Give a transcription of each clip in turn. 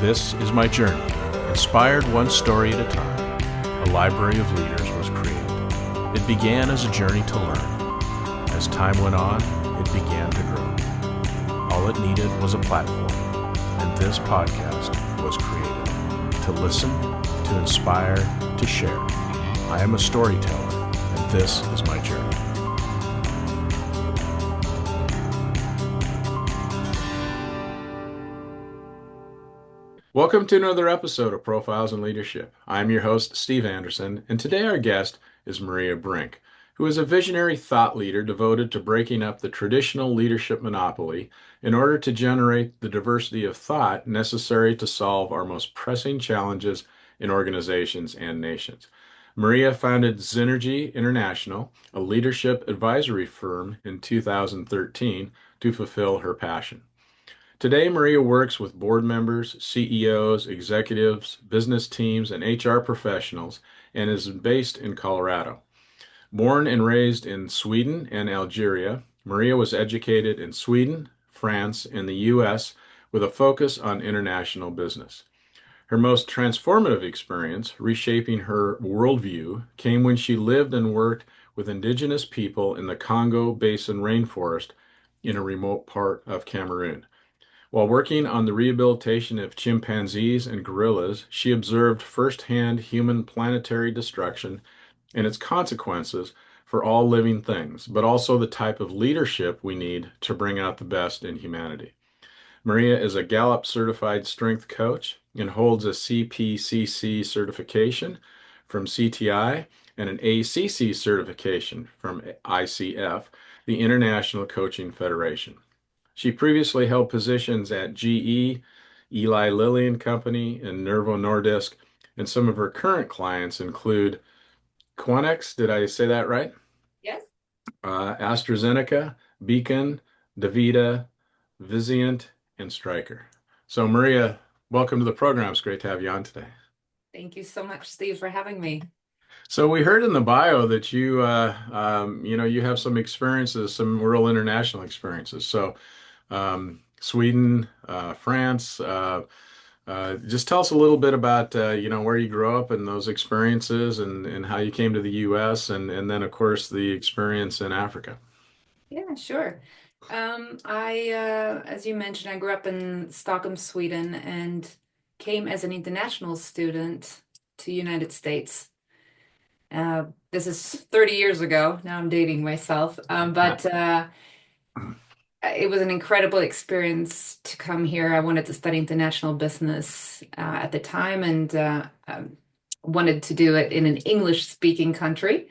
This is my journey. Inspired one story at a time, a library of leaders was created. It began as a journey to learn. As time went on, it began to grow. All it needed was a platform, and this podcast was created to listen, to inspire, to share. I am a storyteller, and this is my journey. Welcome to another episode of Profiles in Leadership. I'm your host, Steve Anderson, and today our guest is Maria Brinck, who is a visionary thought leader devoted to breaking up the traditional leadership monopoly in order to generate the diversity of thought necessary to solve our most pressing challenges in organizations and nations. Maria founded Zynergy International, a leadership advisory firm, in 2013 to fulfill her passion. Today, Maria works with board members, CEOs, executives, business teams, and HR professionals, and is based in Colorado. Born and raised in Sweden and Algeria, Maria was educated in Sweden, France, and the U.S. with a focus on international business. Her most transformative experience, reshaping her worldview, came when she lived and worked with indigenous people in the Congo Basin Rainforest in a remote part of Cameroon. While working on the rehabilitation of chimpanzees and gorillas, she observed firsthand human planetary destruction and its consequences for all living things, but also the type of leadership we need to bring out the best in humanity. Maria is a Gallup-Certified Strengths Coach and holds a CPCC Certification from CTI and an ACC Certification from ICF, the International Coaching Federation. She previously held positions at GE, Eli Lilly Company, and Novo Nordisk, and some of her current clients include Quanex, did I say that right? Yes. Astra-Zeneca, Beacon, DaVita, Vizient, and Stryker. So Maria, welcome to the program. It's great to have you on today. Thank you so much, Steve, for having me. So we heard in the bio that you have some experiences, some real international experiences. So Sweden, France. Just tell us a little bit about where you grew up and those experiences and how you came to the U.S. and then of course the experience in Africa. Yeah, sure. As you mentioned, I grew up in Stockholm, Sweden, and came as an international student to the United States. This is 30 years ago. Now I'm dating myself. But it was an incredible experience to come here. I wanted to study international business at the time and wanted to do it in an English-speaking country.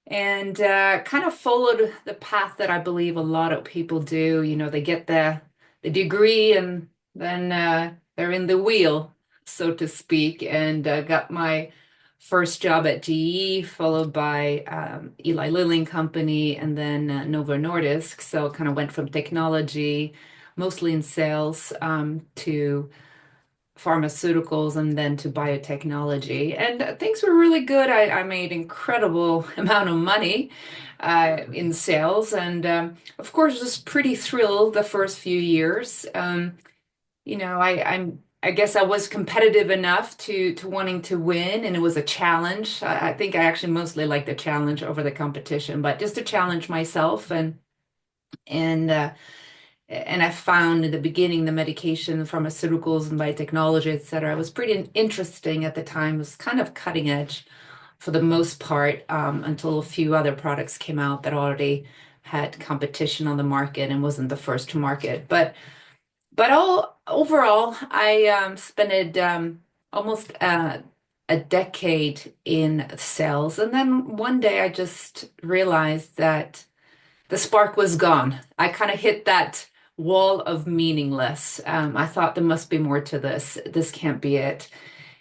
And kind of followed the path that I believe a lot of people do. You know, they get the degree and then they're in the wheel, so to speak, and got my first job at GE, followed by Eli Lilly Company, and then Novo Nordisk. So kind of went from technology, mostly in sales, to pharmaceuticals and then to biotechnology. And things were really good. I made incredible amount of money in sales. And of course, was pretty thrilled the first few years. I guess I was competitive enough to wanting to win, and it was a challenge. I think I actually mostly like the challenge over the competition, but just to challenge myself and and I found in the beginning the medication, pharmaceuticals, and biotechnology, et cetera, was pretty interesting at the time. It was kind of cutting edge for the most part, until a few other products came out that already had competition on the market and wasn't the first to market. But all overall, I spent almost a decade in sales, and then one day I just realized that the spark was gone. I kind of hit that wall of meaningless. I thought there must be more to this. This can't be it.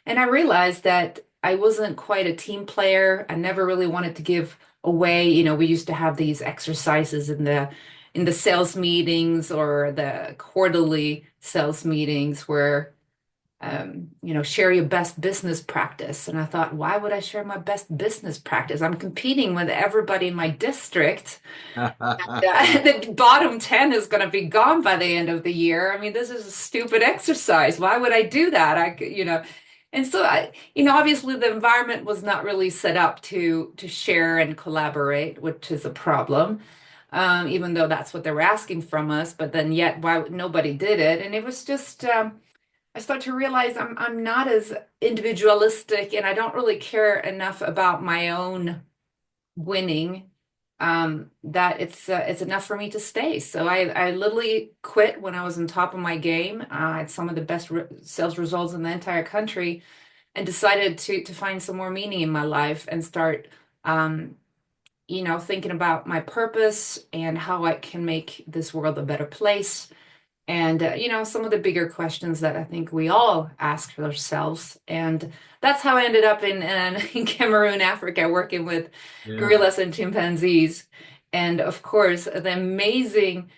And I realized that I wasn't quite a team player. I never really wanted to give away. You know, we used to have these exercises in the sales meetings or the quarterly sales meetings where share your best business practice. And I thought, why would I share my best business practice? I'm competing with everybody in my district. The bottom 10 is going to be gone by the end of the year. I mean, this is a stupid exercise. Why would I do that? And so obviously the environment was not really set up to share and collaborate, which is a problem. Even though that's what they were asking from us, but then yet why nobody did it. And it was just I start to realize I'm not as individualistic and I don't really care enough about my own winning that it's enough for me to stay. So I literally quit when I was on top of my game. I had some of the best re sales results in the entire country and decided to find some more meaning in my life and start thinking about my purpose and how I can make this world a better place. And, some of the bigger questions that I think we all ask ourselves. And that's how I ended up in Cameroon, Africa, working with Yeah. gorillas and chimpanzees. And of course, the amazing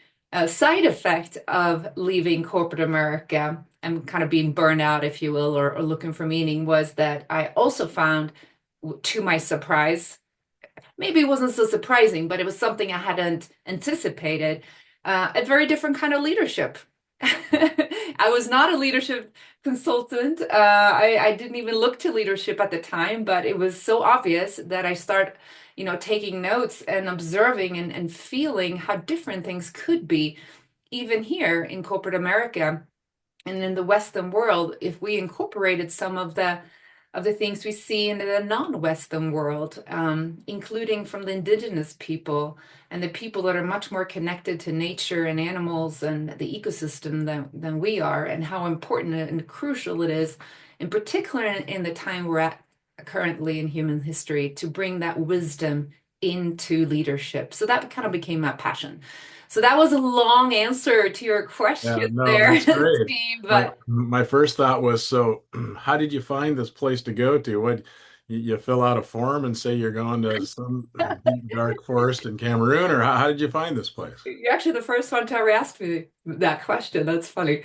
side effect of leaving corporate America and kind of being burned out, if you will, or looking for meaning was that I also found, to my surprise, maybe it wasn't so surprising, but it was something I hadn't anticipated, a very different kind of leadership. I was not a leadership consultant. I didn't even look to leadership at the time, but it was so obvious that I start, taking notes and observing and feeling how different things could be, even here in corporate America and in the Western world, if we incorporated some of the things we see in the non-Western world, including from the indigenous people and the people that are much more connected to nature and animals and the ecosystem than we are, and how important and crucial it is, in particular in the time we're at currently in human history, to bring that wisdom into leadership. So that kind of became my passion. So that was a long answer to your Yeah, question no, there, that's great. Steve, My but my first thought was, so how did you find this place to go to? What you fill out a form and say you're going to some deep dark forest in Cameroon, or how did you find this place? you're actually the first one to ever ask me that question. That's funny.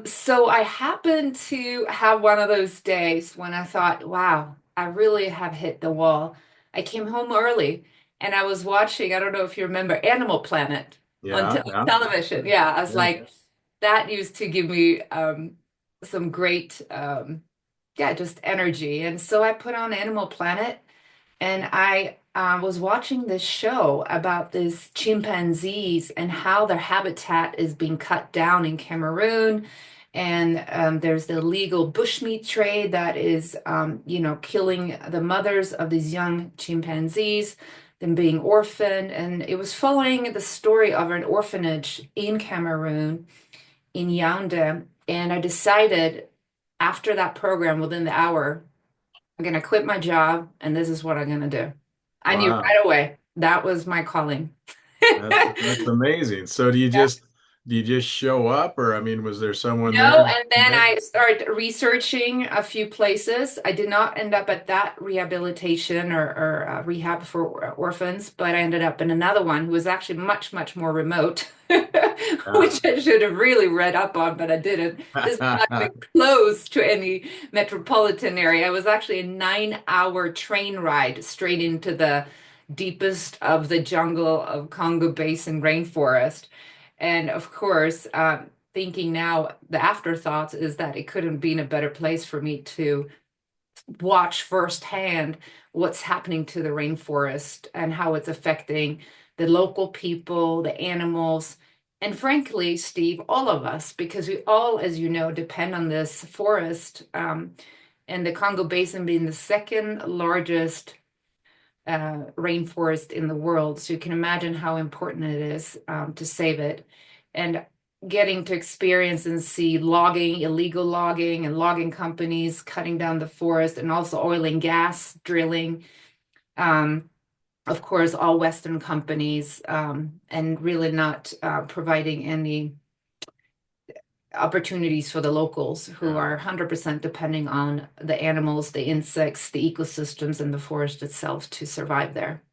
So I happened to have one of those days when I thought, wow, I really have hit the wall. I came home early and I was watching, I don't know if you remember Animal Planet on te Yeah, yeah, television. Yeah, I was yeah. like, that used to give me some great, yeah, just energy. And so I put on Animal Planet and I was watching this show about these chimpanzees and how their habitat is being cut down in Cameroon. And there's the illegal bushmeat trade that is, killing the mothers of these young chimpanzees, them being orphaned. And it was following the story of an orphanage in Cameroon, in Yaoundé. And I decided after that program, within the hour, I'm going to quit my job and this is what I'm going to do. I knew Wow, right away that was my calling. that's amazing. So do you just show up, or I mean, was there someone there No, you and then met? I started researching a few places. I did not end up at that rehabilitation or rehab for orphans, but I ended up in another one who was actually much, much more remote, Yeah. which I should have really read up on, but I didn't. This was not even close to any metropolitan area. It was actually a 9-hour train ride straight into the deepest of the jungle of Congo Basin Rainforest. And of course, thinking now, the afterthoughts is that it couldn't be in a better place for me to watch firsthand what's happening to the rainforest and how it's affecting the local people, the animals, and frankly, Steve, all of us, because we all, as you know, depend on this forest, and the Congo Basin being the second largest rainforest in the world. So you can imagine how important it is to save it. And getting to experience and see logging, illegal logging, and logging companies cutting down the forest, and also oil and gas drilling. Um, of course, all Western companies, and really not providing any opportunities for the locals who Yeah, are 100% depending on the animals, the insects, the ecosystems, and the forest itself to survive there.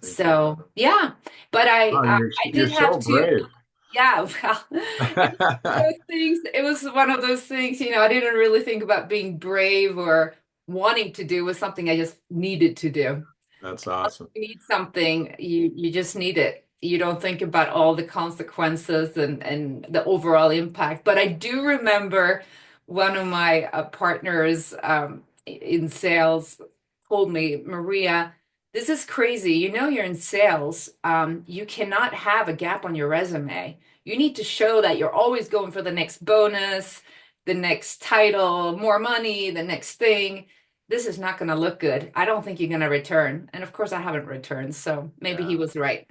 thank you. So yeah, but I Oh, uh, you're I you're did so have to. brave. Yeah, well, it was one of those things, I didn't really think about being brave or wanting to do. It was something I just needed to do. That's awesome. You need something, you just need it. You don't think about all the consequences and the overall impact. But I do remember one of my partners in sales told me, Maria, this is crazy. You know you're in sales. You cannot have a gap on your resume. You need to show that you're always going for the next bonus, the next title, more money, the next thing. This is not going to look good. I don't think you're going to return. And of course, I haven't returned, so maybe he Yeah, was right.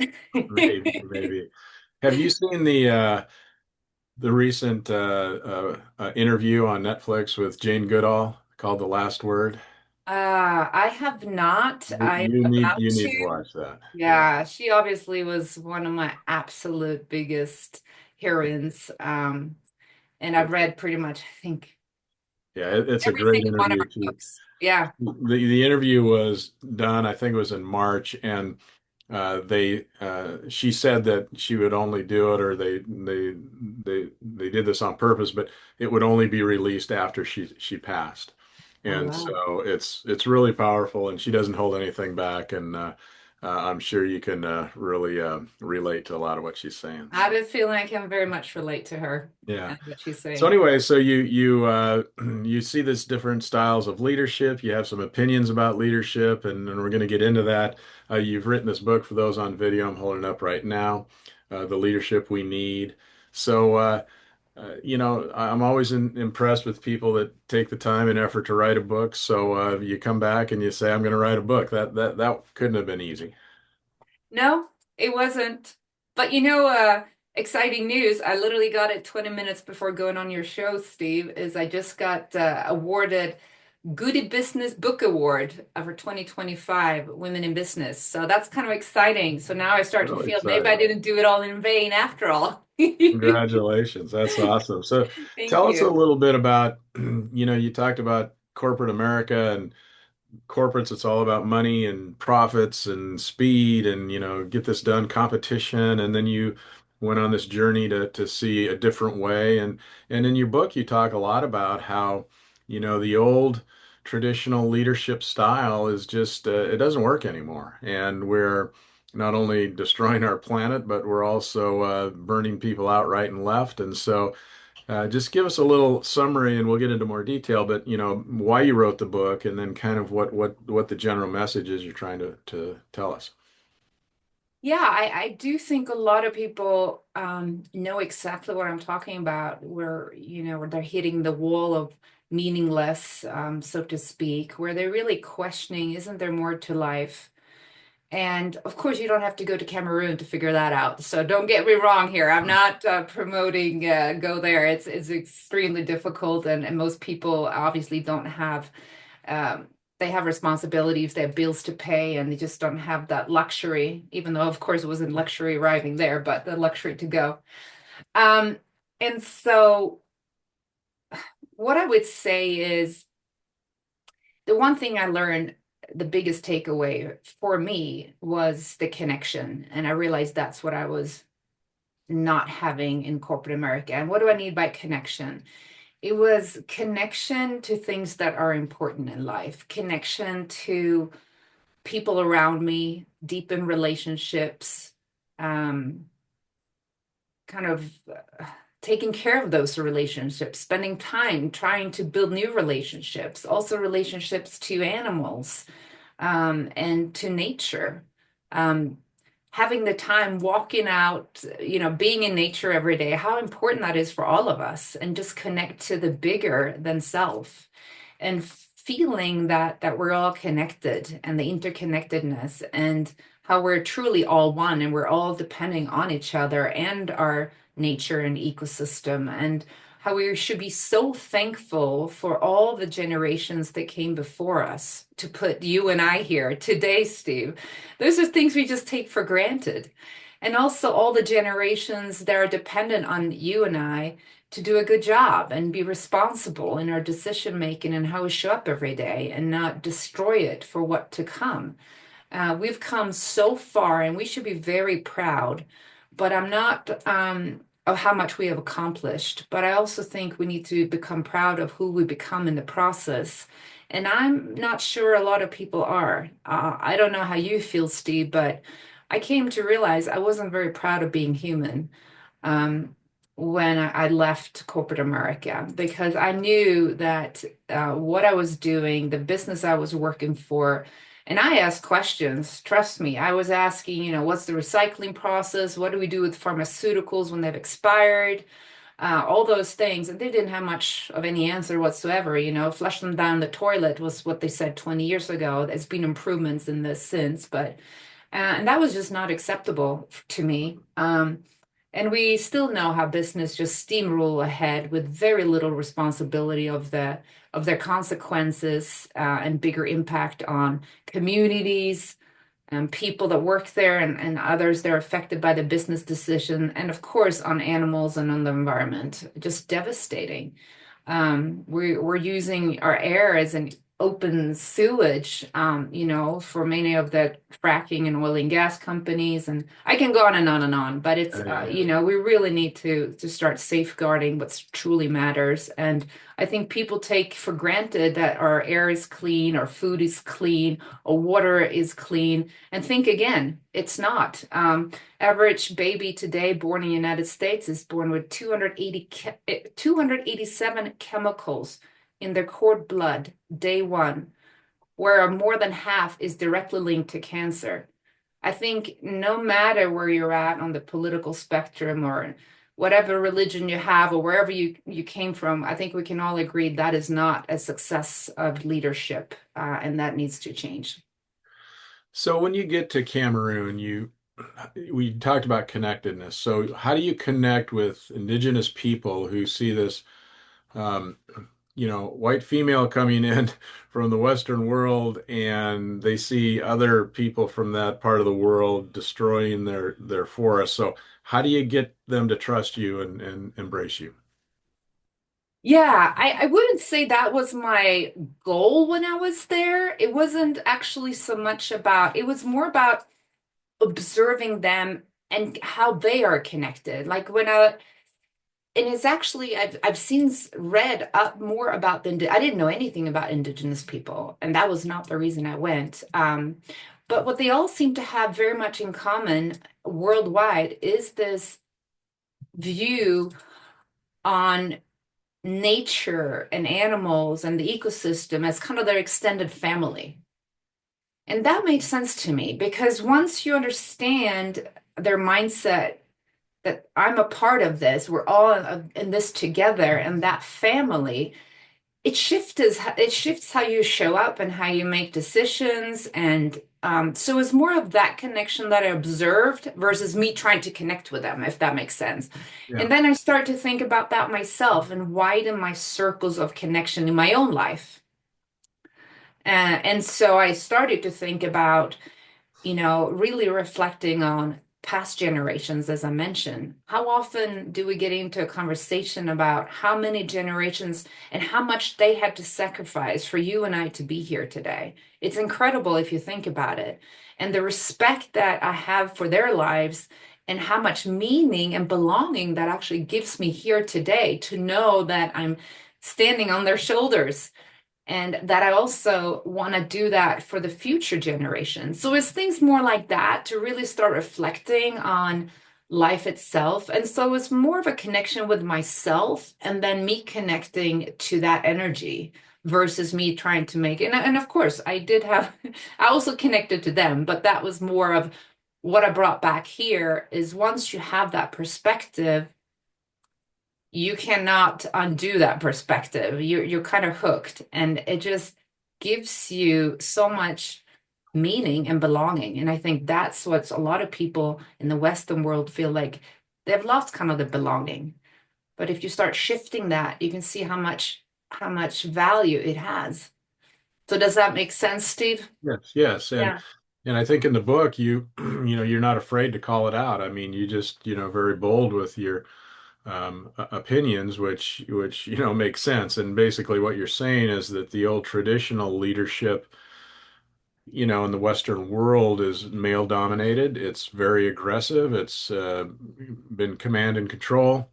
maybe, maybe. Have you seen the recent interview on Netflix with Jane Goodall called The Last Word? I have not. You, I am you need about you need to to. watch that. Yeah. Yeah, she obviously was one of my absolute biggest heroines. And I've read pretty much, I think, Yeah, it's a every great single one of interview. her books. Yeah. The interview was done, I think it was in March, and they she said that she would only do it, or they did this on purpose, but it would only be released after she passed. Oh, And wow. so it's really powerful, and she doesn't hold anything back, and I'm sure you can really relate to a lot of what she's saying. I have So a feeling I can very much relate to her yeah. and what she's So saying. anyway, so you you see this different styles of leadership. You have some opinions about leadership, and we're going to get into that. You've written this book for those on video. I'm holding it up right now, The Leadership We Need. So I'm always impressed with people that take the time and effort to write a book. So you come back and you say, "I'm going to write a book." That couldn't have been easy. No, it wasn't. But exciting news. I literally got it 20 minutes before going on your show, Steve, is I just got awarded Goody Business Book Award for 2025 Women in Business. So that's kind of exciting. So now I start to Really feel maybe I exciting. didn't do it all in vain after all. Congratulations. That's awesome. So Thank tell us a you. little bit about, you talked about corporate America and corporates, it's all about money and profits and speed and, get this done, competition. And then you went on this journey to see a different way. And in your book, you talk a lot about how, the old traditional leadership style is just, it doesn't work anymore. And we're not only destroying our planet, but we're also burning people out right and left. And so, just give us a little summary, and we'll get into more detail. But why you wrote the book, and then kind of what the general message is you're trying to tell us. Yeah, I do think a lot of people know exactly what I'm talking about, where they're hitting the wall of meaningless, so to speak, where they're really questioning, isn't there more to life? And of course, you don't have to go to Cameroon to figure that out. So don't get me wrong here. I'm not promoting go there. It's extremely difficult, and most people obviously don't have um, they have responsibilities, they have bills to pay, and they just don't have that luxury, even though, of course, it wasn't luxury arriving there, but the luxury to go. Um, and so, what I would say is the one thing I learned, the biggest takeaway for me was the connection. And I realized that's what I was not having in corporate America. And what do I need by connection? It was connection to things that are important in life, connection to people around me, deepen relationships, um, kind of taking care of those relationships, spending time trying to build new relationships, also relationships to animals, and to nature. Um, Having the time walking out, being in nature every day, how important that is for all of us, and just connect to the bigger than self and feeling that we're all connected and the interconnectedness and how we're truly all one and we're all depending on each other and our nature and ecosystem, and how we should be so thankful for all the generations that came before us to put you and I here today, Steve. Those are things we just take for granted. And also all the generations that are dependent on you and I to do a good job and be responsible in our decision making and how we show up every day and not destroy it for what to come. We've come so far and we should be very proud, but I'm not. of how much we have accomplished, but I also think we need to become proud of who we become in the process. And I'm not sure a lot of people are. I don't know how you feel, Steve, but I came to realize I wasn't very proud of being human um, when I left corporate America because I knew that what I was doing, the business I was working for, and I asked questions. Trust me, I was asking, what's the recycling process? What do we do with pharmaceuticals when they've expired? All those things. And they didn't have much of any answer whatsoever. Flush them down the toilet was what they said 20 years ago. There's been improvements in this since, but and that was just not acceptable to me. And we still know how business just steamroll ahead with very little responsibility of their consequences and bigger impact on communities and people that work there and others that are affected by the business decision, and of course on animals and on the environment. Just devastating. We're using our air as an open sewage, for many of the fracking and oil and gas companies, and I can go on and on and on. But it's, we really need to start safeguarding what truly matters. And I think people take for granted that our air is clean, our food is clean, our water is clean, and think again, it's not. Average baby today born in the United States is born with 287 chemicals in their cord blood day one, where more than half is directly linked to cancer. I think no matter where you're at on the political spectrum or whatever religion you have or wherever you came from, I think we can all agree that is not a success of leadership, and that needs to change. So when you get to Cameroon, we talked about connectedness. So how do you connect with indigenous people who see this, um, white female coming in from the Western world, and they see other people from that part of the world destroying their forests? So how do you get them to trust you and embrace you? Yeah, I wouldn't say that was my goal when I was there. It wasn't actually so much about, it was more about observing them and how they are connected. Like and it's actually I've since read up more about I didn't know anything about indigenous people, and that was not the reason I went. But what they all seem to have very much in common worldwide is this view on nature and animals and the ecosystem as kind of their extended family. And that made sense to me because once you understand their mindset that I'm a part of this, we're all in this together, and that family, it shifts how you show up and how you make decisions. And so it's more of that connection that I observed versus me trying to connect with them, if that makes sense. Yeah. And then I start to think about that myself and widen my circles of connection in my own life. And so I started to think about, really reflecting on past generations, as I mentioned. How often do we get into a conversation about how many generations and how much they had to sacrifice for you and I to be here today? It's incredible if you think about it. And the respect that I have for their lives and how much meaning and belonging that actually gives me here today to know that I'm standing on their shoulders and that I also want to do that for the future generations. So it's things more like that to really start reflecting on life itself. And so it's more of a connection with myself and then me connecting to that energy versus me trying to make it. And of course, I did have, I also connected to them, but that was more of what I brought back here is once you have that perspective, you cannot undo that perspective. You're kind of hooked, and it just gives you so much meaning and belonging. And I think that's what a lot of people in the Western world feel like they've lost kind of the belonging. But if you start shifting that, you can see how much value it has. So does that make sense, Steve? Yes, yes. Yeah. And I think in the book you're not afraid to call it out. I mean, you just, very bold with your opinions, which make sense. And basically, what you're saying is that the old traditional leadership in the Western world is male dominated. It's very aggressive. It's been command and control.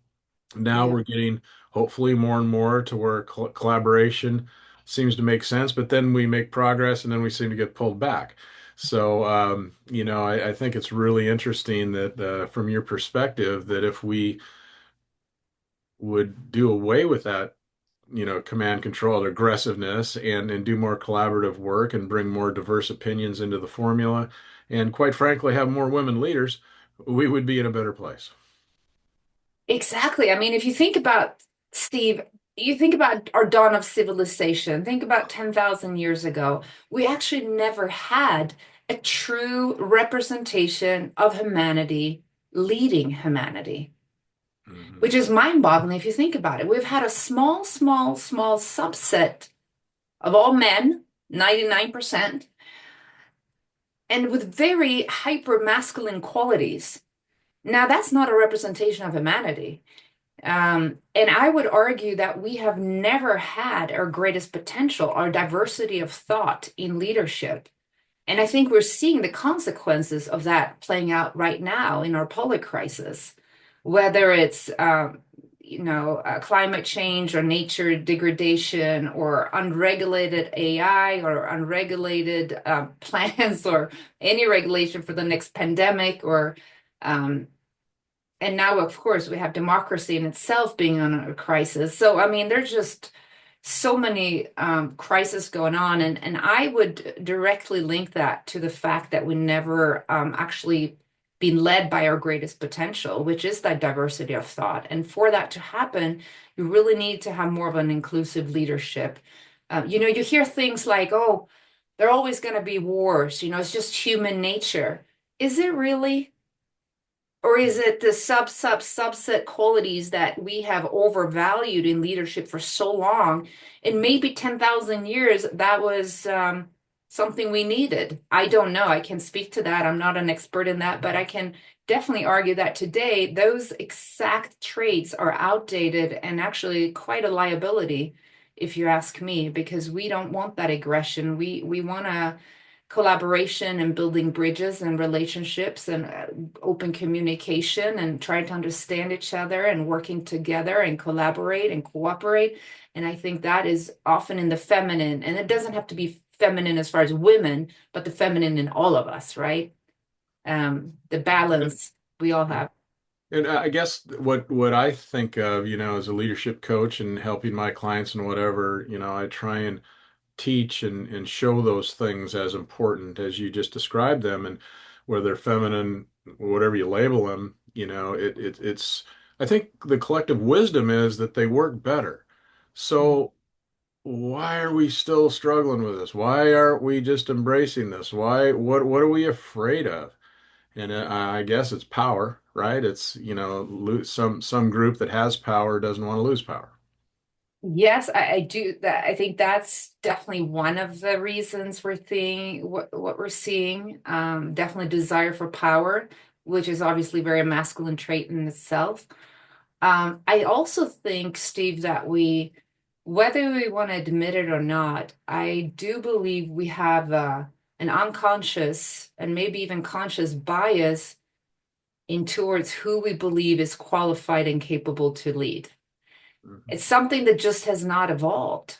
Now Yeah. we're getting hopefully more and more to where collaboration seems to make sense, but then we make progress and then we seem to get pulled back. So, I think it's really interesting that from your perspective, that if we would do away with that, command control aggressiveness and do more collaborative work and bring more diverse opinions into the formula, and quite frankly, have more women leaders, we would be in a better place. Exactly. I mean, if you think about, Steve, you think about our dawn of civilization, think about 10,000 years ago. We actually never had a true representation of humanity leading humanity, Mhm. which is mind-boggling if you think about it. We've had a small, small, small subset of all men, 99%, and with very hyper masculine qualities. Now, that's not a representation of humanity. And I would argue that we have never had our greatest potential, our diversity of thought in leadership. And I think we're seeing the consequences of that playing out right now in our polar crisis, whether it's climate change or nature degradation or unregulated AI or unregulated plans or any regulation for the next pandemic or um, and now, of course, we have democracy in itself being on a crisis. So, I mean, there's just so many crises going on, and I would directly link that to the fact that we never actually been led by our greatest potential, which is that diversity of thought. And for that to happen, you really need to have more of an inclusive leadership. You hear things like, "Oh, there are always going to be wars. It's just human nature." Is it really? Or is it the subset qualities that we have overvalued in leadership for so long? And maybe 10,000 years, that was something we needed. I don't know. I can speak to that. I'm not an expert in that, but I can definitely argue that today, those exact traits are outdated and actually quite a liability, if you ask me, because we don't want that aggression. We want to collaboration and building bridges and relationships and open communication and trying to understand each other and working together and collaborate and cooperate. And I think that is often in the feminine, and it doesn't have to be feminine as far as women, but the feminine in all of us, right? The balance we all have. And I guess what I think of, as a leadership coach and helping my clients and whatever, I try and teach and show those things as important as you just described them, and whether they're feminine, whatever you label them, it's I think the collective wisdom is that they work better. So why are we still struggling with this? Why aren't we just embracing this? What are we afraid of? And I guess it's power, right? It's, some group that has power doesn't want to lose power. Yes, I do that. I think that's definitely one of the reasons we're seeing what we're seeing. Definitely desire for power, which is obviously very masculine trait in itself. I also think, Steve, that whether we want to admit it or not, I do believe we have an unconscious and maybe even conscious bias in towards who we believe is qualified and capable to lead. Mhm. It's something that just has not evolved.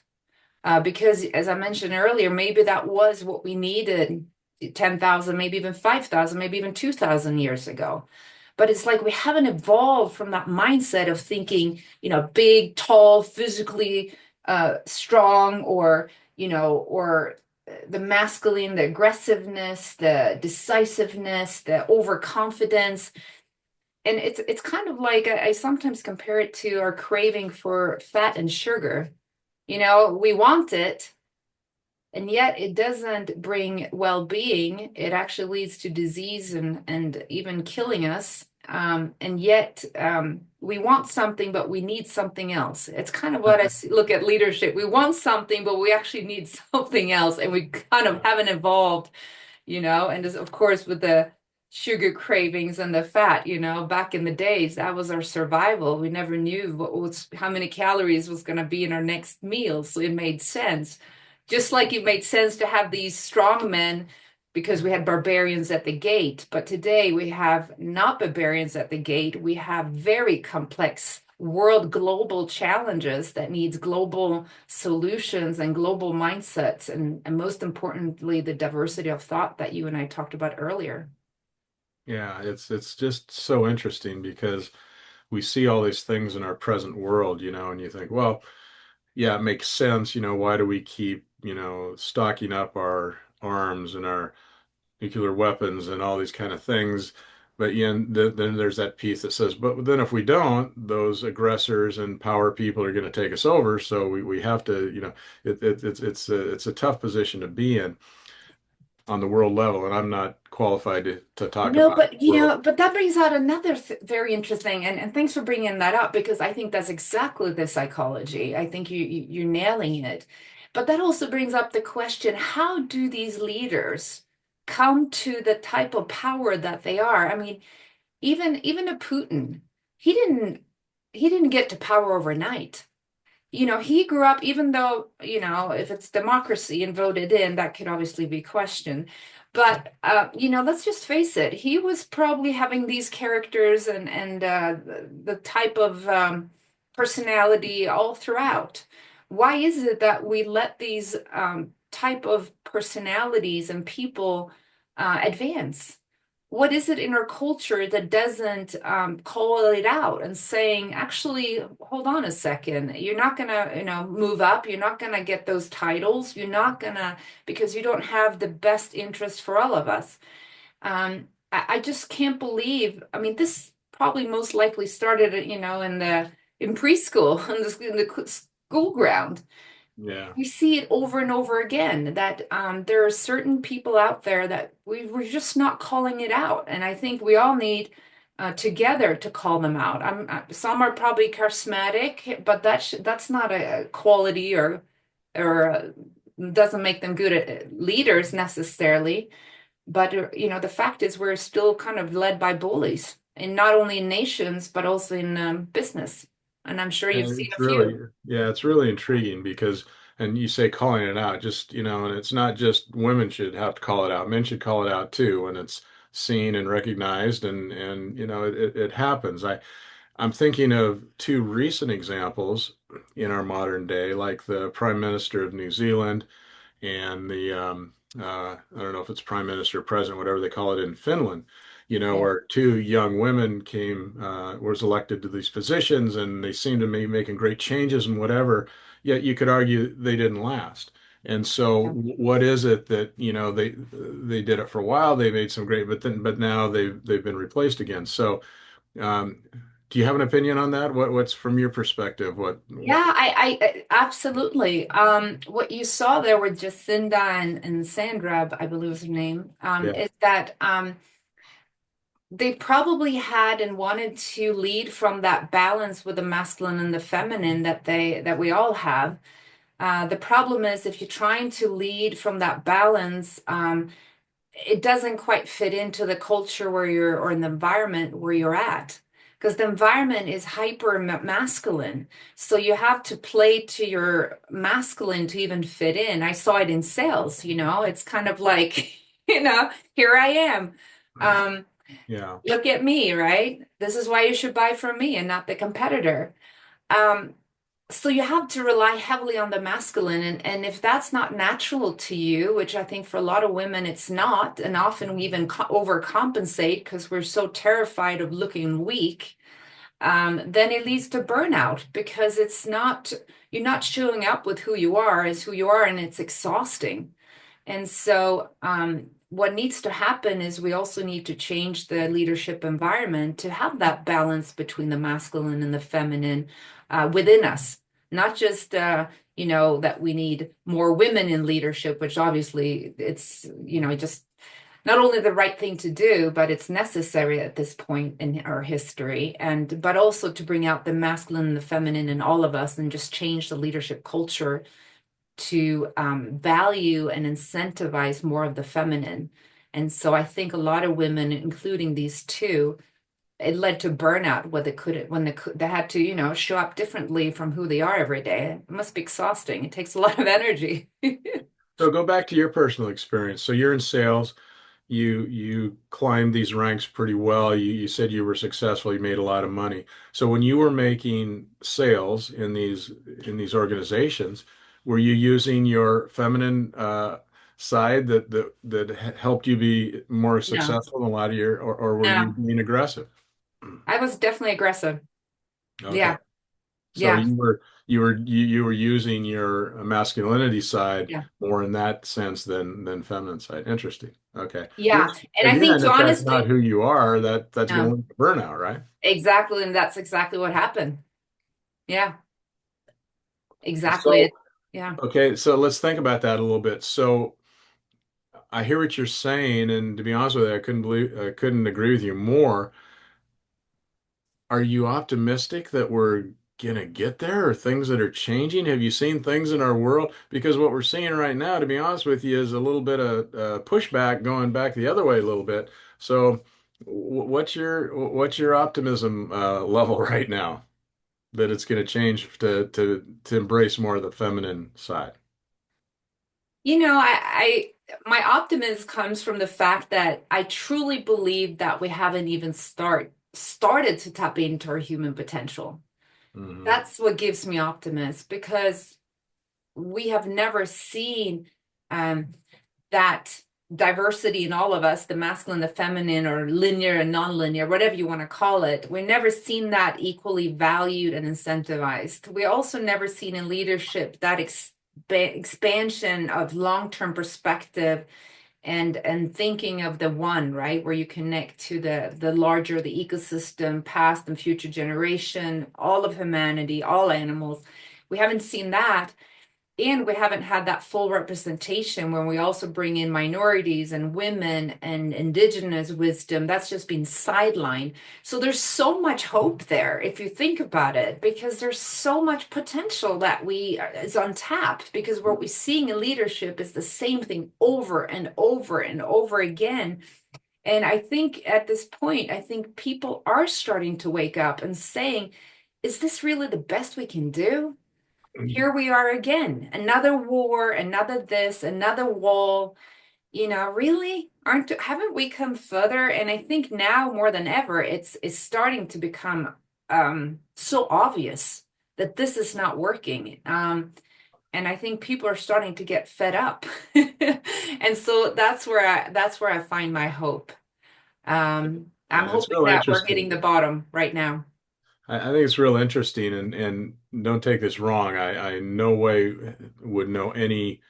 Because as I mentioned earlier, maybe that was what we needed 10,000, maybe even 5,000, maybe even 2,000 years ago. But it's like we haven't evolved from that mindset of thinking, big, tall, physically strong, or the masculine, the aggressiveness, the decisiveness, the overconfidence. And it's kind of like I sometimes compare it to our craving for fat and sugar. We want it, and yet it doesn't bring well-being. It actually leads to disease and even killing us. And yet we want something, but we need something else. It's kind of what look at leadership. We want something, but we actually need something else, and we kind of haven't evolved, and of course with the sugar cravings and the fat, back in the days, that was our survival. We never knew how many calories was going to be in our next meal, so it made sense. Just like it made sense to have these strong men because we had barbarians at the gate. But today we have not barbarians at the gate. We have very complex world global challenges that needs global solutions and global mindsets. And most importantly, the diversity of thought that you and I talked about earlier. Yeah, it's just so interesting because we see all these things in our present world, and you think, well, yeah, it makes sense, why do we keep, stocking up our arms and our nuclear weapons and all these kind of things? But yeah, then there's that piece that says, but then if we don't, those aggressors and power people are going to take us over. So we have to, it's a tough position to be in on the world level, and I'm not qualified to talk No, about but world. but that brings out another th very interesting, and thanks for bringing that up because I think that's exactly the psychology. I think you're nailing it. But that also brings up the question, how do these leaders come to the type of power that they are? I mean, even a Putin, he didn't he didn't get to power overnight. He grew up, even though, if it's democracy and voted in, that could obviously be questioned. But, let's just face it, he was probably having these characters and the type of personality all throughout. Why is it that we let these type of personalities and people advance? What is it in our culture that doesn't call it out and saying, actually, hold on a second, you're not gonna, move up, you're not gonna get those titles, you're not gonna, because you don't have the best interest for all of us. I just can't believe, I mean, this probably most likely started, in preschool, in the school ground. Yeah. We see it over and over again that there are certain people out there that we're just not calling it out. And I think we all need together to call them out. Some are probably charismatic, but that's not a quality or doesn't make them good at leaders necessarily. But the fact is we're still kind of led by bullies, and not only in nations, but also in business. And I'm sure you've And seen it's a few. really, yeah, it's really intriguing because, and you say calling it out, just, and it's not just women should have to call it out. Men should call it out too when it's seen and recognized and it happens. I'm thinking of two recent examples in our modern day, like the Prime Minister of New Zealand and the I don't know if it's prime minister or president, whatever they call it in Finland, Yeah. where two young women was elected to these positions, and they seemed to be making great changes and whatever. Yet you could argue they didn't last. And so, what is it that they did it for a while? They made some great, but now they've been replaced again. So, um, do you have an opinion on that? What's from your perspective? Yeah, absolutely. What you saw there with Jacinda and Sandra, I believe was her name, Yeah, is that they probably had and wanted to lead from that balance with the masculine and the feminine that we all have. The problem is if you're trying to lead from that balance, it doesn't quite fit into the culture where you're or in the environment where you're at because the environment is hyper masculine, so you have to play to your masculine to even fit in. I saw it in sales, it's kind of like here I am. um, yeah. Look at me, right? This is why you should buy from me and not the competitor. um, so you have to rely heavily on the masculine, and if that's not natural to you, which I think for a lot of women it's not, and often we even overcompensate because we're so terrified of looking weak, then it leads to burnout because you're not showing up with who you are as who you are, and it's exhausting. And so, what needs to happen is we also need to change the leadership environment to have that balance between the masculine and the feminine within us. Not just, that we need more women in leadership, which obviously it's, just not only the right thing to do, but it's necessary at this point in our history. But also to bring out the masculine and the feminine in all of us and just change the leadership culture to value and incentivize more of the feminine. And so I think a lot of women, including these two, it led to burnout where they had to, show up differently from who they are every day. It must be exhausting. It takes a lot of energy. So go back to your personal experience. So you're in sales. You climbed these ranks pretty well. You said you were successful. You made a lot of money. So when you were making sales in these organizations, were you using your feminine side that helped you be more No, successful in a lot of or were you no, being aggressive? I was definitely aggressive. Okay. Yeah, So yeah, you were using your masculinity side yeah, more in that sense than feminine side. Interesting. Okay. yeah. Which And I think again, to if that's not honestly, who you are, that's going to no, lead to burnout, right? exactly. And that's exactly what happened. Yeah, exactly. So Yeah. okay, so let's think about that a little bit. So I hear what you're saying, and to be honest with you, I couldn't agree with you more. Are you optimistic that we're gonna get there or things that are changing? Have you seen things in our world? Because what we're seeing right now, to be honest with you, is a little bit of pushback going back the other way a little bit. So, what's your optimism level right now that it's going to change to embrace more of the feminine side? My optimism comes from the fact that I truly believe that we haven't even started to tap into our human potential. Hmm. That's what gives me optimism because we have never seen um, that diversity in all of us, the masculine, the feminine, or linear and nonlinear, whatever you want to call it. We've never seen that equally valued and incentivized. We also never seen in leadership that expansion of long-term perspective and thinking of the one, right, where you connect to the larger, the ecosystem, past and future generation, all of humanity, all animals. We haven't seen that, and we haven't had that full representation when we also bring in minorities and women and indigenous wisdom. That's just been sidelined. So there's so much hope there if you think about it, because there's so much potential that we is untapped, because what we're seeing in leadership is the same thing over and over and over again. And I think at this point, I think people are starting to wake up and saying, is this really the best we can do? Here we are again, another war, another this, another wall. Really, haven't we come further? And I think now more than ever, it's starting to become so obvious that this is not working. And I think people are starting to get fed up. And so that's where I find my hope. I'm Yeah, it's hoping real that we're hitting interesting. the bottom right now. I think it's real interesting, and don't take this wrong. I in no way would know any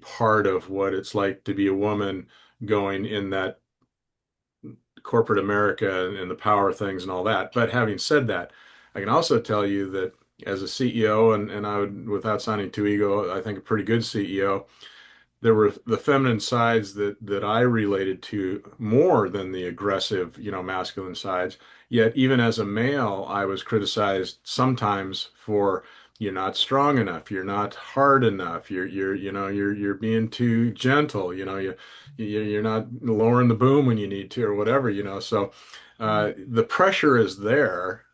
part of what it's like to be a woman going in that corporate America and the power things and all that. But having said that, I can also tell you that as a CEO, and I would, without sounding too ego, I think a pretty good CEO, there were the feminine sides that I related to more than the aggressive, masculine sides. Yet even as a male, I was criticized sometimes for you're not strong enough, you're not hard enough, you're being too gentle, you're not lowering the boom when you need to or whatever, So the pressure is there,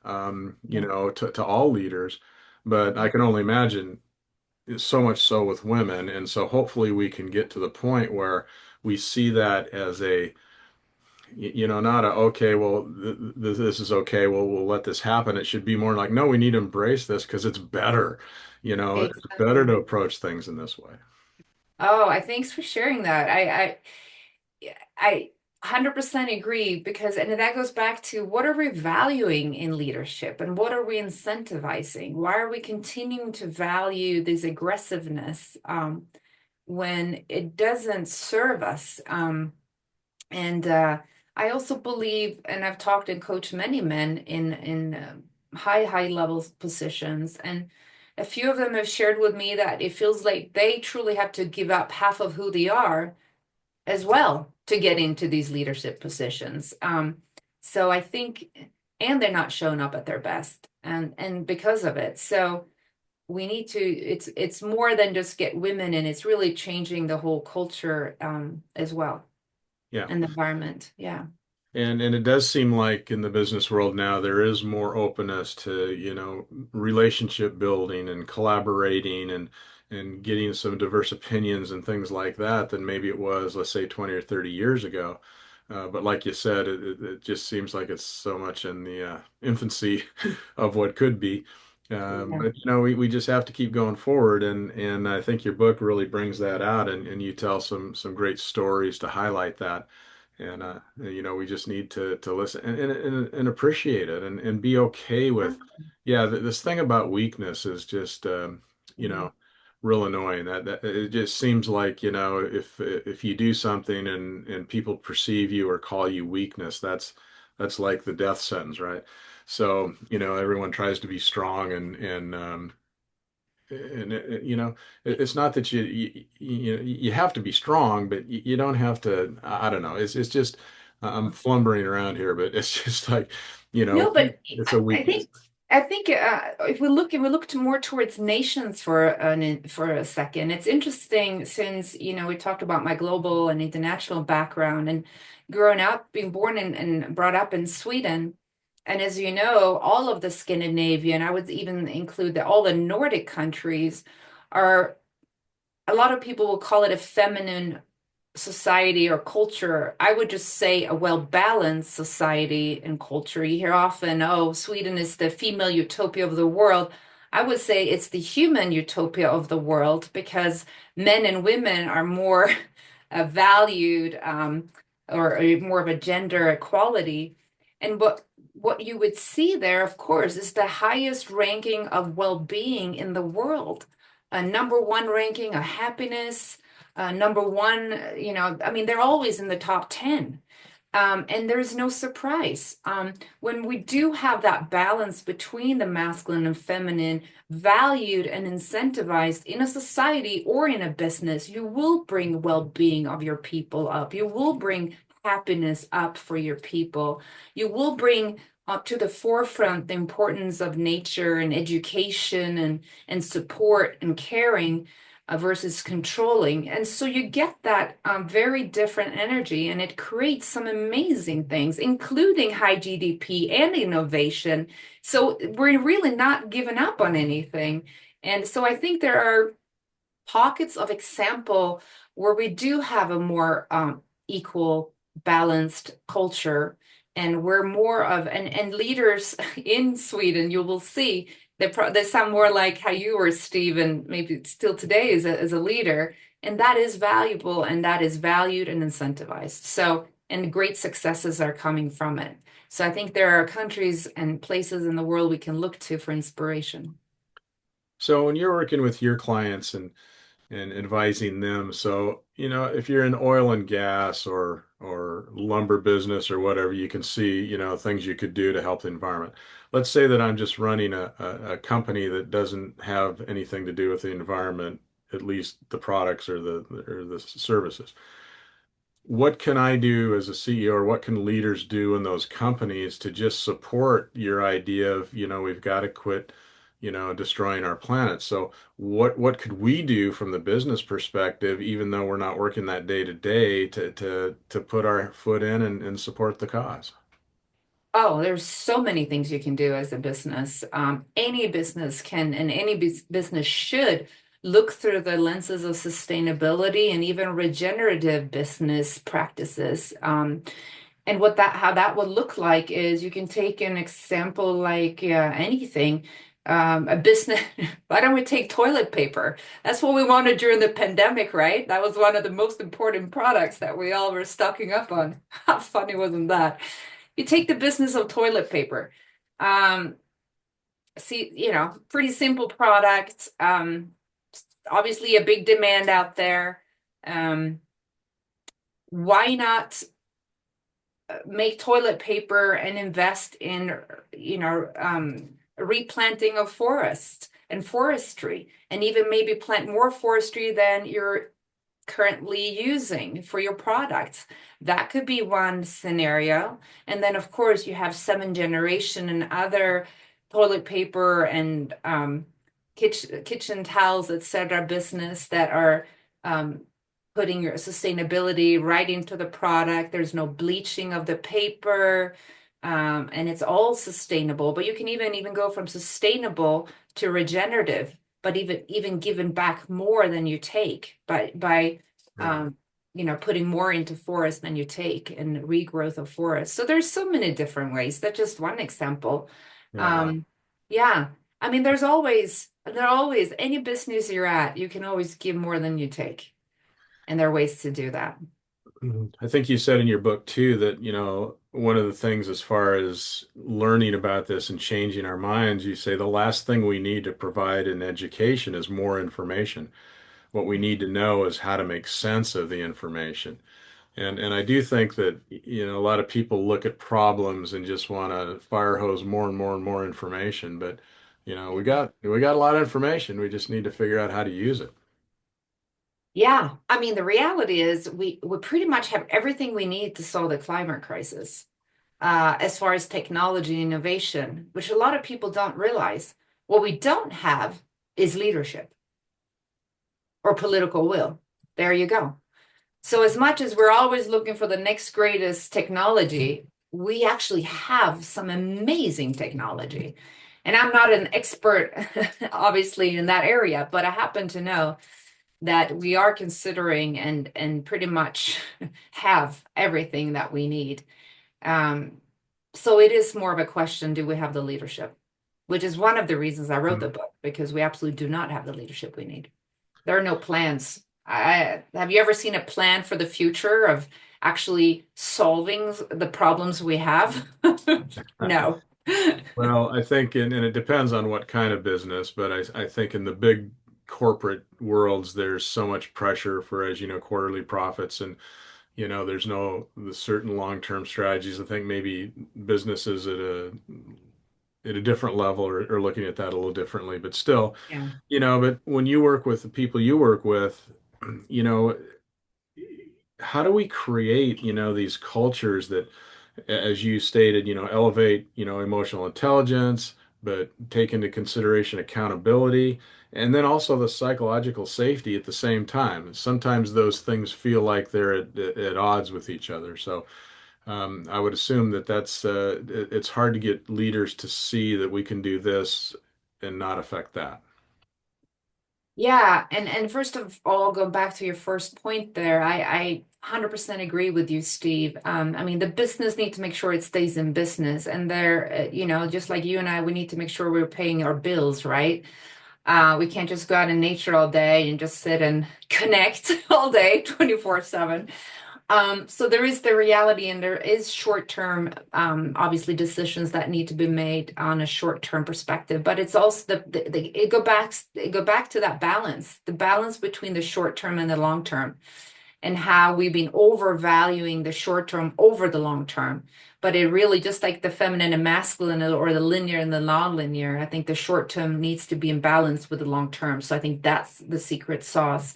Yeah. to all leaders, but I can only imagine so much so with women. And so hopefully we can get to the point where we see that as not okay, well, this is okay. Well, we'll let this happen. It should be more like, no, we need to embrace this because it's better. It's better to Exactly. approach things in this way. Oh, I thanks for sharing that. I 100% agree, because and that goes back to what are we valuing in leadership and what are we incentivizing? Why are we continuing to value this aggressiveness when it doesn't serve us? And I also believe, and I've talked and coached many men in high levels positions, and a few of them have shared with me that it feels like they truly have to give up half of who they are as well to get into these leadership positions. So I think, and they're not showing up at their best, and because of it. So we need to. It's more than just get women in. It's really changing the whole culture as well, Yeah. and the environment. Yeah. And it does seem like in the business world now there is more openness to, relationship building and collaborating and getting some diverse opinions and things like that than maybe it was, let's say, 20 or 30 years ago. But like you said, it just seems like it's so much in the infancy of what could be. Yeah. But we just have to keep going forward, and I think your book really brings that out, and you tell some great stories to highlight that. And we just need to listen and appreciate it and be okay with, yeah, this thing about weakness is just you Mhm. know, real annoying. That it just seems like, if you do something and people perceive you or call you weakness, that's like the death sentence, right? So, everyone tries to be strong and it's not that you have to be strong, but you don't have to. I don't know. It's just I'm flumbering around here, but it's just like No, but it's a I weakness. think if we look to more towards nations for a second, it's interesting since we talked about my global and international background and growing up, being born and brought up in Sweden, and as you know, all of the Scandinavian, I would even include all the Nordic countries are a lot of people will call it a feminine society or culture. I would just say a well-balanced society and culture. You hear often, oh, Sweden is the female utopia of the world. I would say it's the human utopia of the world because men and women are more valued or more of a gender equality. And what you would see there, of course, is the highest ranking of well-being in the world. A number one ranking of happiness, number one, I mean, they're always in the top 10. And there's no surprise. When we do have that balance between the masculine and feminine, valued and incentivized in a society or in a business, you will bring well-being of your people up. You will bring happiness up for your people. You will bring up to the forefront the importance of nature and education and support and caring versus controlling. And so you get that very different energy, and it creates some amazing things, including high GDP and innovation. So we're really not giving up on anything. And so I think there are pockets of example where we do have a more equal, balanced culture. And we're more of, and leaders in Sweden, you will see they sound more like how you were, Steve, and maybe still today as a leader. And that is valuable and that is valued and incentivized. So, and great successes are coming from it. So I think there are countries and places in the world we can look to for inspiration. So when you're working with your clients and advising them, so if you're in oil and gas or lumber business or whatever, you can see things you could do to help the environment. Let's say that I'm just running a company that doesn't have anything to do with the environment, at least the products or the services. What can I do as a CEO, or what can leaders do in those companies to just support your idea of, we've got to quit, destroying our planet? So what could we do from the business perspective, even though we're not working that day to day, to put our foot in and support the cause? Oh, there's so many things you can do as a business. Any business can, and any business should look through the lenses of sustainability and even regenerative business practices. And how that would look like is you can take an example like anything. A business, why don't we take toilet paper? That's what we wanted during the pandemic, right? That was one of the most important products that we all were stocking up on. How funny wasn't that? You take the business of toilet paper. Um, See, pretty simple product. Obviously a big demand out there. Um, why not make toilet paper and invest in, replanting of forests and forestry, and even maybe plant more forestry than you're currently using for your products. That could be one scenario. And then, of course, you have seven generation and other toilet paper and kitchen towels, etc., business that are putting your sustainability right into the product. There's no bleaching of the paper, and it's all sustainable. But you can even go from sustainable to regenerative, but even giving back more than you take by Yeah. putting more into forest than you take and regrowth of forest. So there's so many different ways. That's just one example. Yeah. Um, yeah. I mean, there are always any business you're at, you can always give more than you take. And there are ways to do that. Mhm. I think you said in your book too that, one of the things as far as learning about this and changing our minds, you say the last thing we need to provide in education is more information. What we need to know is how to make sense of the information. And I do think that, a lot of people look at problems and just want to fire hose more and more and more information, but we got a lot of information. We just need to figure out how to use it. Yeah. I mean, the reality is we pretty much have everything we need to solve the climate crisis, as far as technology and innovation, which a lot of people don't realize. What we don't have is leadership or political will. There you go. So as much as we're always looking for the next greatest technology, we actually have some amazing technology. And I'm not an expert, obviously, in that area, but I happen to know that we are considering and pretty much have everything that we need. Um, so it is more of a question, do we have the leadership? Which is one of the reasons I wrote the book, because we absolutely do not have the leadership we need. There are no plans. Have you ever seen a plan for the future of actually solving the problems we have? No. Well, I think, and it depends on what kind of business, but I think in the big corporate worlds, there's so much pressure for, as you know, quarterly profits, and there's no the certain long-term strategies. I think maybe businesses at a different level are looking at that a little differently, but still, Yeah. but when you work with the people you work with, you know, how do we create, these cultures that, as you stated, elevate, emotional intelligence, but take into consideration accountability, and then also the psychological safety at the same time. Sometimes those things feel like they're at odds with each other. So I would assume that it's hard to get leaders to see that we can do this and not affect that. Yeah, and first of all, go back to your first point there. I 100% agree with you, Steve. I mean, the business need to make sure it stays in business, and they're, just like you and I, we need to make sure we're paying our bills, right? We can't just go out in nature all day and just sit and connect all day, 24/7. So there is the reality, and there is short-term, obviously decisions that need to be made on a short-term perspective. But it's also it go back to that balance, the balance between the short term and the long term, and how we've been overvaluing the short term over the long term. But it really, just like the feminine and masculine, or the linear and the non-linear, I think the short term needs to be in balance with the long term. So I think that's the secret sauce.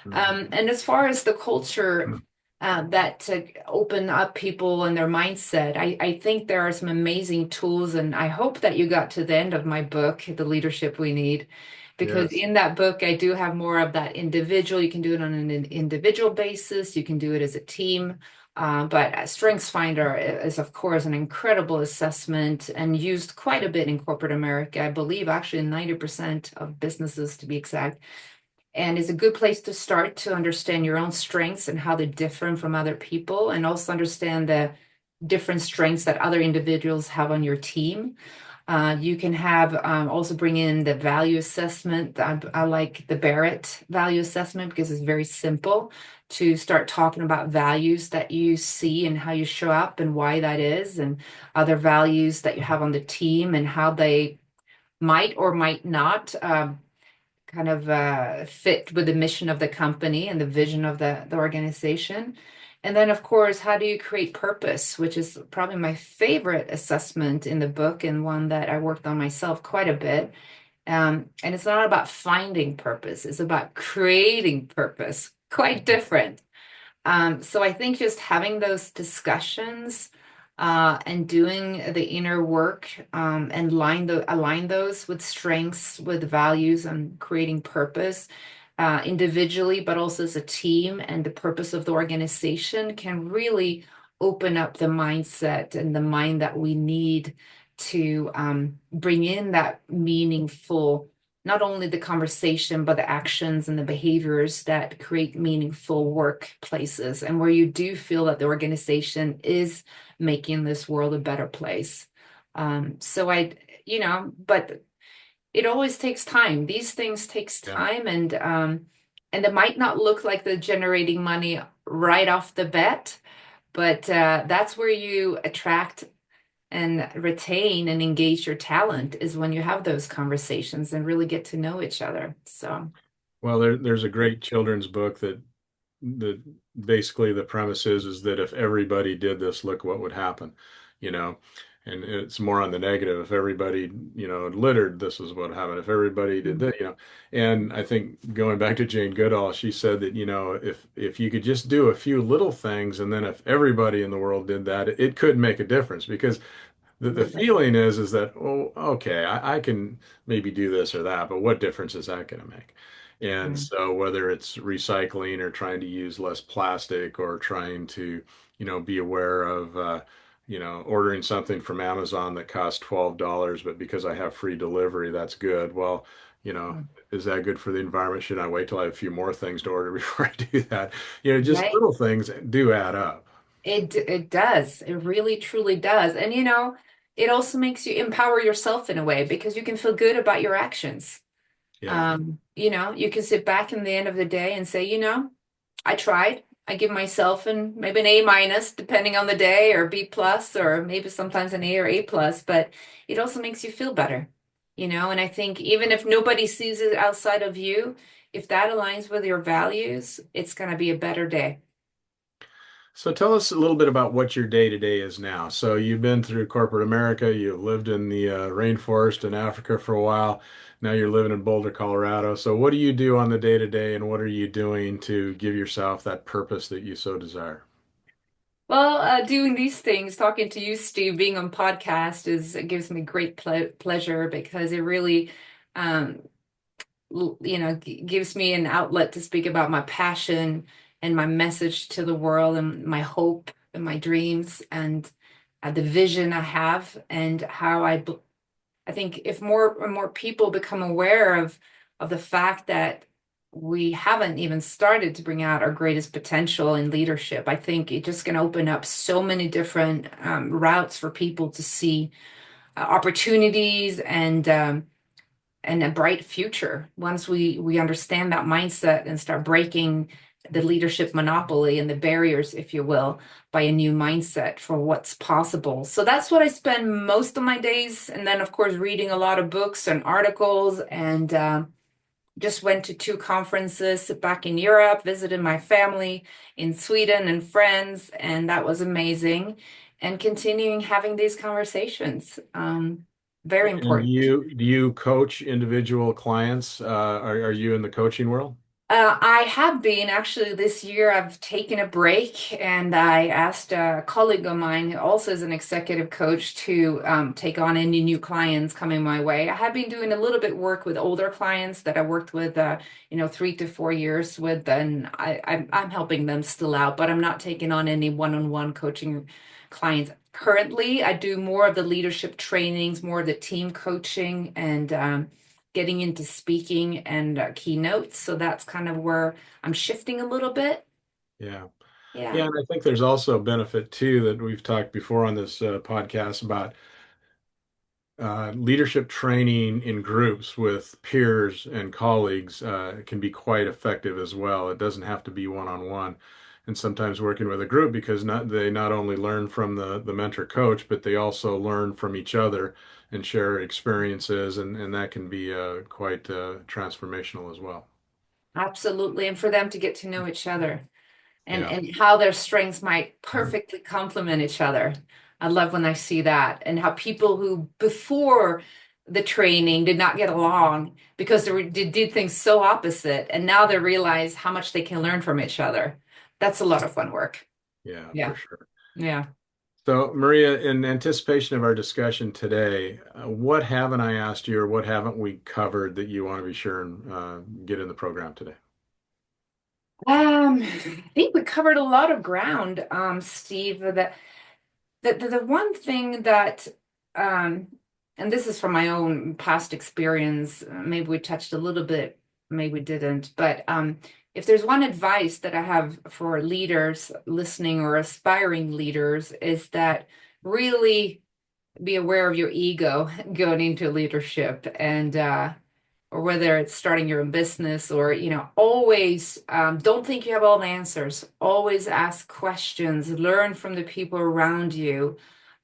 Mhm. And as far as the culture, that to open up people and their mindset, I think there are some amazing tools, and I hope that you got to the end of my book, The Leadership We Need, because Yes. in that book, I do have more of that individual. You can do it on an individual basis, you can do it as a team. But StrengthsFinder is, of course, an incredible assessment and used quite a bit in corporate America. I believe actually 90% of businesses, to be exact, and is a good place to start to understand your own strengths and how they're different from other people, and also understand the different strengths that other individuals have on your team. You can have also bring in the value assessment. I like the Barrett value assessment because it's very simple to start talking about values that you see and how you show up and why that is, and other values that you have on the team and how they might or might not kind of fit with the mission of the company and the vision of the organization. And then, of course, how do you create purpose, which is probably my favorite assessment in the book, and one that I worked on myself quite a bit. And it's not about finding purpose, it's about creating purpose. Quite different. So I think just having those discussions, and doing the inner work, and align those with strengths, with values, and creating purpose, individually, but also as a team and the purpose of the organization can really open up the mindset and the mind that we need to bring in that meaningful, not only the conversation, but the actions and the behaviors that create meaningful workplaces and where you do feel that the organization is making this world a better place. But it always takes time. These things takes Yeah. time and it might not look like they're generating money right off the bat, but that's where you attract and retain and engage your talent is when you have those conversations and really get to know each other. So, Well, there's a great children's book that basically the premise is that if everybody did this, look what would happen, you know. And it's more on the negative. If everybody, littered, this is what happened. If everybody did that, And I think going back to Jane Goodall, she said that, if you could just do a few little things, and then if everybody in the world did that, it could make a difference because the absolutely. feeling is that, oh, okay, I can maybe do this or that, but what difference is that going to make? And Mm. so whether it's recycling or trying to use less plastic or trying to, be aware of, ordering something from Amazon that costs $12, but because I have free delivery, that's good. Well, is that good for the environment? Should I wait till I have a few more things to order before I do that? Just Right. little things do add up. It does. It really truly does. And it also makes you empower yourself in a way because you can feel good about your actions. Yeah. You can sit back in the end of the day and say, I tried. I give myself maybe an A minus, depending on the day, or B plus, or maybe sometimes an A or A plus, but it also makes you feel better, and I think even if nobody sees it outside of you, if that aligns with your values, it's going to be a better day. So tell us a little bit about what your day to day is now. So you've been through corporate America, you've lived in the rainforest in Africa for a while. Now you're living in Boulder, Colorado. So what do you do on the day to day, and what are you doing to give yourself that purpose that you so desire? Well, doing these things, talking to you, Steve, being on podcast it gives me great pleasure because it really, um, gives me an outlet to speak about my passion and my message to the world and my hope and my dreams and the vision I have and how I think if more and more people become aware of the fact that we haven't even started to bring out our greatest potential in leadership, I think it's just going to open up so many different routes for people to see opportunities and a bright future once we understand that mindset and start breaking the leadership monopoly and the barriers, if you will, by a new mindset for what's possible. So that's what I spend most of my days. And then, of course, reading a lot of books and articles and just went to two conferences back in Europe, visited my family in Sweden and friends, and that was amazing. And continuing having these conversations. Very And important. do you coach individual clients? Are you in the coaching world? I have been actually this year. I've taken a break and I asked a colleague of mine who also is an executive coach to take on any new clients coming my way. I have been doing a little bit work with older clients that I worked with, 3 to 4 years with, and I'm helping them still out, but I'm not taking on any one-on-one coaching clients. Currently, I do more of the leadership trainings, more of the team coaching, and getting into speaking and keynotes. So that's kind of where I'm shifting a little bit. Yeah. Yeah, Yeah, and I think there's also a benefit too that we've talked before on this podcast about leadership training in groups with peers and colleagues can be quite effective as well. It doesn't have to be one-on-one. And sometimes working with a group because they not only learn from the mentor coach, but they also learn from each other and share experiences, and that can be quite transformational as well. absolutely. And for them to get to know each other Yeah. and how their strengths might perfectly complement each other. I love when I see that and how people who before the training did not get along because they did things so opposite, and now they realize how much they can learn from each other. That's a lot of fun work. Yeah, for Yeah, sure. yeah. So, Maria, in anticipation of our discussion today, what haven't I asked you or what haven't we covered that you want to be sure and get in the program today? I think we covered a lot of ground, Steve. The one thing that, um, and this is from my own past experience, maybe we touched a little bit, maybe we didn't, but if there's one advice that I have for leaders listening or aspiring leaders, is that really be aware of your ego going into leadership and or whether it's starting your own business or always don't think you have all the answers, always ask questions, learn from the people around you.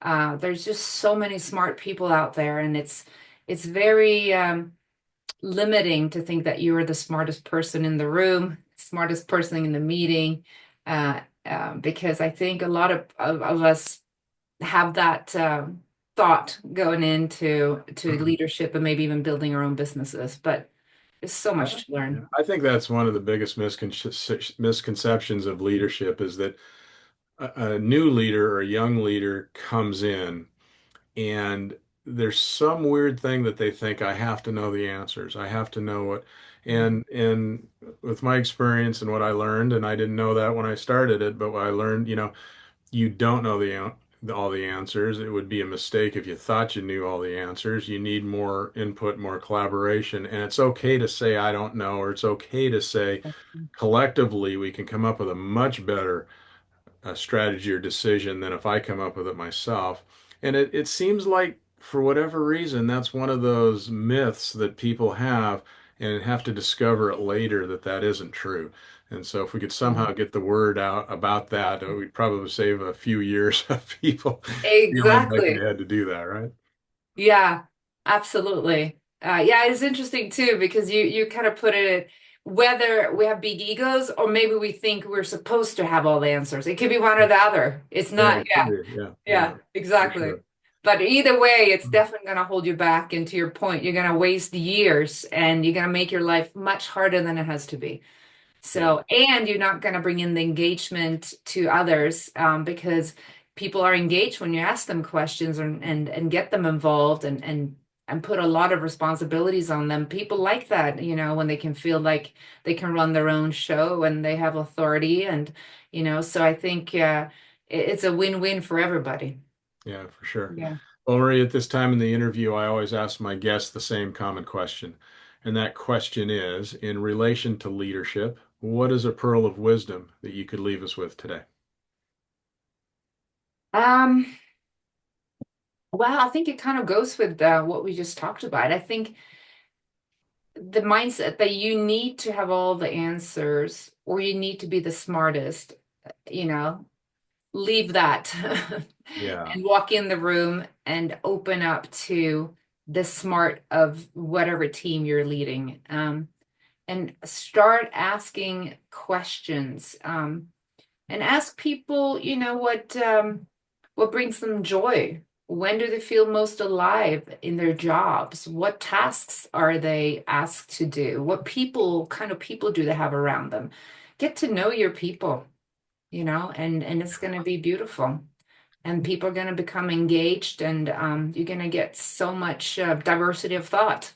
There's just so many smart people out there, and it's very limiting to think that you are the smartest person in the room, smartest person in the meeting, because I think a lot of us have that thought going into leadership and maybe even building our own businesses. But there's so much to Yeah, learn. I think that's one of the biggest misconceptions of leadership is that a new leader or a young leader comes in and there's some weird thing that they think I have to know the answers. I have to know what, and with my experience and what I learned, and I didn't know that when I started it, but what I learned, you don't know all the answers. It would be a mistake if you thought you knew all the answers. You need more input, more collaboration, and it's okay to say I don't know, or it's okay to say collectively we can come up with a much better strategy or decision than if I come up with it myself. And it seems like, for whatever reason, that's one of those myths that people have and have to discover it later that that isn't true. And so, if we could somehow get the word out about that, we'd probably save a few years of people feeling like they Exactly. had to do that, right? Yeah, absolutely. Yeah, it's interesting too because you kind of put it whether we have big egos or maybe we think we're supposed to have all the answers. It could be one or the other. It's Yeah, not, it could be. Yeah, yeah, yeah, for exactly. sure. But either way, it's definitely going to hold you back. And to your point, you're going to waste years and you're going to make your life much harder than it has to be. Yeah. So, and you're not going to bring in the engagement to others because people are engaged when you ask them questions and get them involved and put a lot of responsibilities on them. People like that, when they can feel like they can run their own show and they have authority. And, so I think it's a win-win for everybody. Yeah, for sure. Yeah. Well, Marie, at this time in the interview, I always ask my guests the same common question. And that question is, in relation to leadership, what is a pearl of wisdom that you could leave us with today? Um, well, I think it kind of goes with what we just talked about. I think the mindset that you need to have all the answers or you need to be the smartest, you know, leave that Yeah. and walk in the room and open up to the smart of whatever team you're leading. And start asking questions. And ask people, what brings them joy? When do they feel most alive in their jobs? What tasks are they asked to do? What kind of people do they have around them? Get to know your people, and it's going to be beautiful. And people are going to become engaged, and you're going to get so much diversity of thought.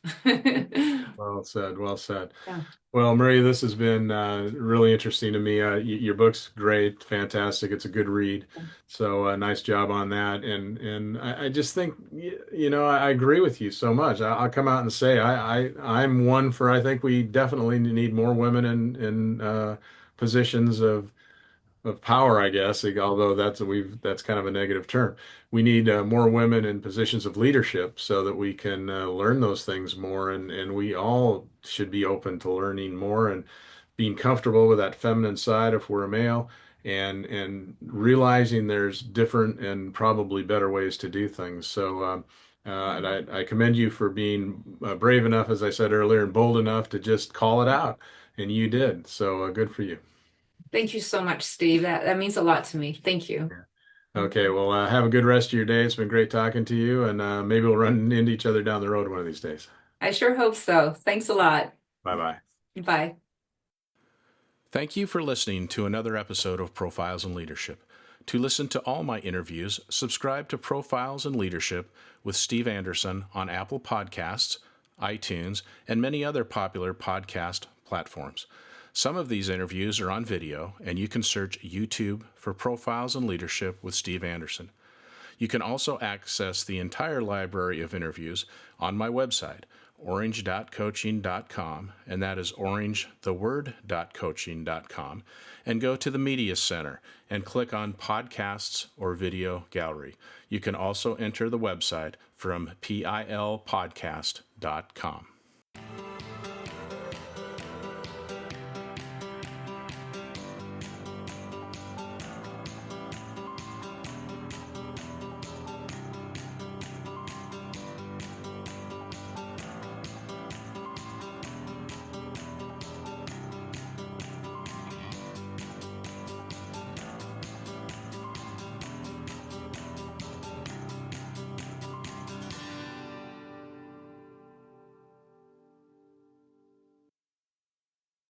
Well said. Well said. Yeah. Well, Marie, this has been really interesting to me. Your book's great, fantastic. It's a good read. So nice job on that. And I just think, I agree with you so much. I'll come out and say I'm one for, I think we definitely need more women in positions of power, I guess, although that's kind of a negative term. We need more women in positions of leadership so that we can learn those things more, and we all should be open to learning more and being comfortable with that feminine side if we're a male, and realizing there's different and probably better ways to do things. So. And I commend you for being brave enough, as I said earlier, and bold enough to just call it out, and you did. So good for you. Thank you so much, Steve. That means a lot to me. Thank you. Yeah. Okay, well, have a good rest of your day. It's been great talking to you, and maybe we'll run into each other down the road one of these days. I sure hope so. Thanks a lot. Bye bye. Bye. Thank you for listening to another episode of Profiles in Leadership. To listen to all my interviews, subscribe to Profiles in Leadership with Steve Anderson on Apple Podcasts, iTunes, and many other popular podcast platforms. Some of these interviews are on video, and you can search YouTube for Profiles in Leadership with Steve Anderson. You can also access the entire library of interviews on my website, orange.coaching.com, and that is orangetheword.coaching.com, and go to the Media Center and click on Podcasts or Video Gallery. You can also enter the website from pilpodcast.com.